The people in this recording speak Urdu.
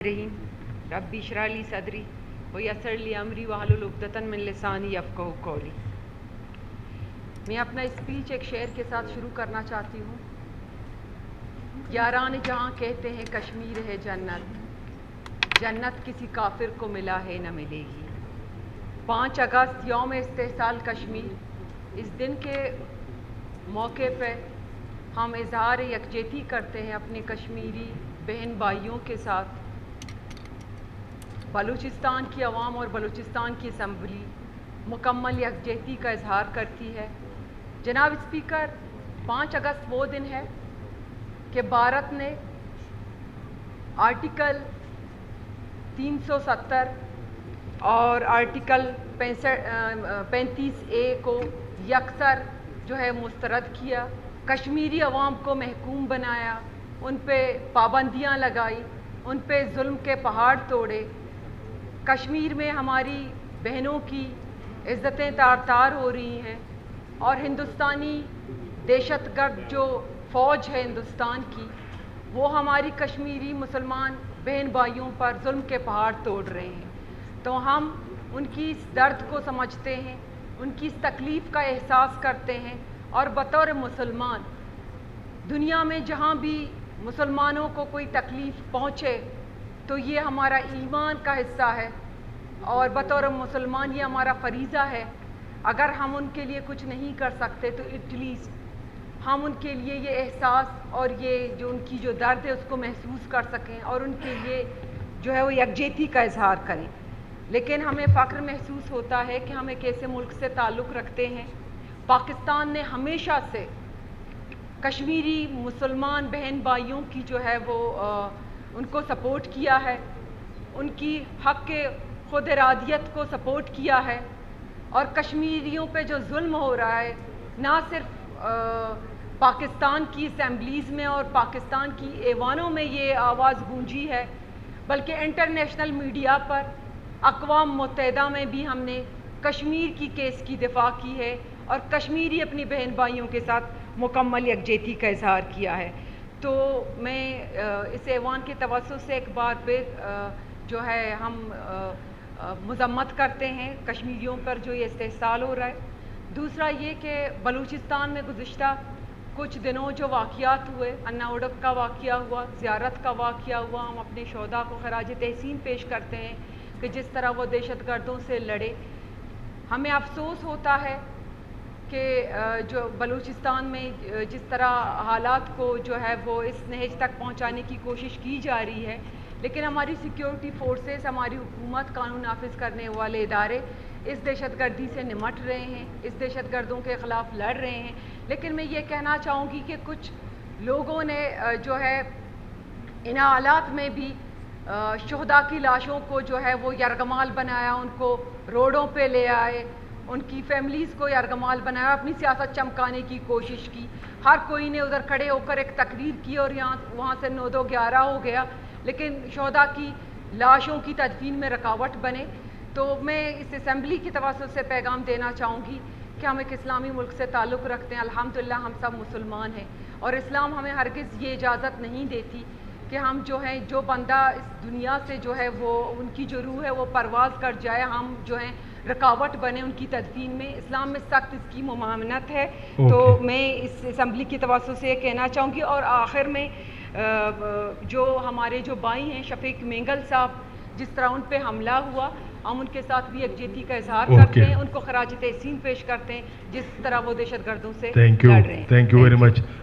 رحیم ربی اشرح لی صدری ویسر لی امری واحلل عقدۃ من لسانی یفقہوا قولی۔ میں اپنا اسپیچ ایک شعر کے ساتھ شروع کرنا چاہتی ہوں۔ یاران جہاں کہتے ہیں کشمیر ہے جنت، جنت کسی کافر کو ملا ہے نہ ملے گی۔ 5 اگست یوم استحصال کشمیر، اس دن کے موقع پہ ہم اظہار یکجہتی کرتے ہیں اپنے کشمیری بہن بھائیوں کے ساتھ۔ بلوچستان کی عوام اور بلوچستان کی اسمبلی مکمل یکجہتی کا اظہار کرتی ہے۔ جناب اسپیکر، 5 اگست وہ دن ہے کہ بھارت نے آرٹیکل 370 اور آرٹیکل 35A کو یکسر مسترد کیا، کشمیری عوام کو محکوم بنایا، ان پہ پابندیاں لگائی، ان پہ ظلم کے پہاڑ توڑے۔ کشمیر میں ہماری بہنوں کی عزتیں تار تار ہو رہی ہیں، اور ہندوستانی دہشت گرد جو فوج ہے ہندوستان کی، وہ ہماری کشمیری مسلمان بہن بھائیوں پر ظلم کے پہاڑ توڑ رہے ہیں۔ تو ہم ان کی اس درد کو سمجھتے ہیں، ان کی اس تکلیف کا احساس کرتے ہیں، اور بطور مسلمان دنیا میں جہاں بھی مسلمانوں کو کوئی تکلیف پہنچے تو یہ ہمارا ایمان کا حصہ ہے، اور بطور مسلمان یہ ہمارا فریضہ ہے۔ اگر ہم ان کے لیے کچھ نہیں کر سکتے تو ایٹ لیسٹ ہم ان کے لیے یہ احساس اور یہ جو ان کی جو درد ہے اس کو محسوس کر سکیں، اور ان کے لیے وہ یکجہتی کا اظہار کریں۔ لیکن ہمیں فخر محسوس ہوتا ہے کہ ہم ایک ایسے ملک سے تعلق رکھتے ہیں۔ پاکستان نے ہمیشہ سے کشمیری مسلمان بہن بھائیوں کی ان کو سپورٹ کیا ہے، ان کی حق کے خود ارادیت کو سپورٹ کیا ہے، اور کشمیریوں پہ جو ظلم ہو رہا ہے نہ صرف پاکستان کی اسمبلیز میں اور پاکستان کی ایوانوں میں یہ آواز گونجی ہے، بلکہ انٹرنیشنل میڈیا پر، اقوام متحدہ میں بھی ہم نے کشمیر کی کیس کی دفاع کی ہے، اور کشمیری اپنی بہن بھائیوں کے ساتھ مکمل یکجہتی کا اظہار کیا ہے۔ تو میں اس ایوان کے توسط سے ایک بار پھر ہم مذمت کرتے ہیں کشمیریوں پر جو یہ استحصال ہو رہا ہے۔ دوسرا یہ کہ بلوچستان میں گزشتہ کچھ دنوں جو واقعات ہوئے، انا اڈپ کا واقعہ ہوا، زیارت کا واقعہ ہوا، ہم اپنے شہداء کو خراج تحسین پیش کرتے ہیں کہ جس طرح وہ دہشت گردوں سے لڑے۔ ہمیں افسوس ہوتا ہے کہ جو بلوچستان میں جس طرح حالات کو وہ اس نہج تک پہنچانے کی کوشش کی جا رہی ہے، لیکن ہماری سیکیورٹی فورسز، ہماری حکومت، قانون نافذ کرنے والے ادارے اس دہشت گردی سے نمٹ رہے ہیں، اس دہشت گردوں کے خلاف لڑ رہے ہیں۔ لیکن میں یہ کہنا چاہوں گی کہ کچھ لوگوں نے ان حالات میں بھی شہداء کی لاشوں کو وہ یرغمال بنایا، ان کو روڈوں پہ لے آئے، ان کی فیملیز کو یرغمال بنایا، اپنی سیاست چمکانے کی کوشش کی۔ ہر کوئی نے ادھر کھڑے ہو کر ایک تقریر کی، اور وہاں سے 9-2-11 ہو گیا، لیکن شہداء کی لاشوں کی تدفین میں رکاوٹ بنے۔ تو میں اس اسمبلی کی توسط سے پیغام دینا چاہوں گی کہ ہم ایک اسلامی ملک سے تعلق رکھتے ہیں، الحمدللہ ہم سب مسلمان ہیں، اور اسلام ہمیں ہرگز یہ اجازت نہیں دیتی کہ ہم جو بندہ اس دنیا سے وہ ان کی جو روح ہے وہ پرواز کر جائے، ہم رکاوٹ بنے ان کی تدفین میں۔ اسلام میں سخت اس کی ممانعت ہے۔ تو میں اس اسمبلی کی توسط سے یہ کہنا چاہوں گی، اور آخر میں جو ہمارے بھائی ہیں شفیق مینگل صاحب، جس طرح ان پہ حملہ ہوا، ہم ان کے ساتھ بھی یکجہتی کا اظہار کرتے ہیں، ان کو خراج تحسین پیش کرتے ہیں جس طرح وہ دہشت گردوں سے لڑ رہے ہیں۔ Thank you very much.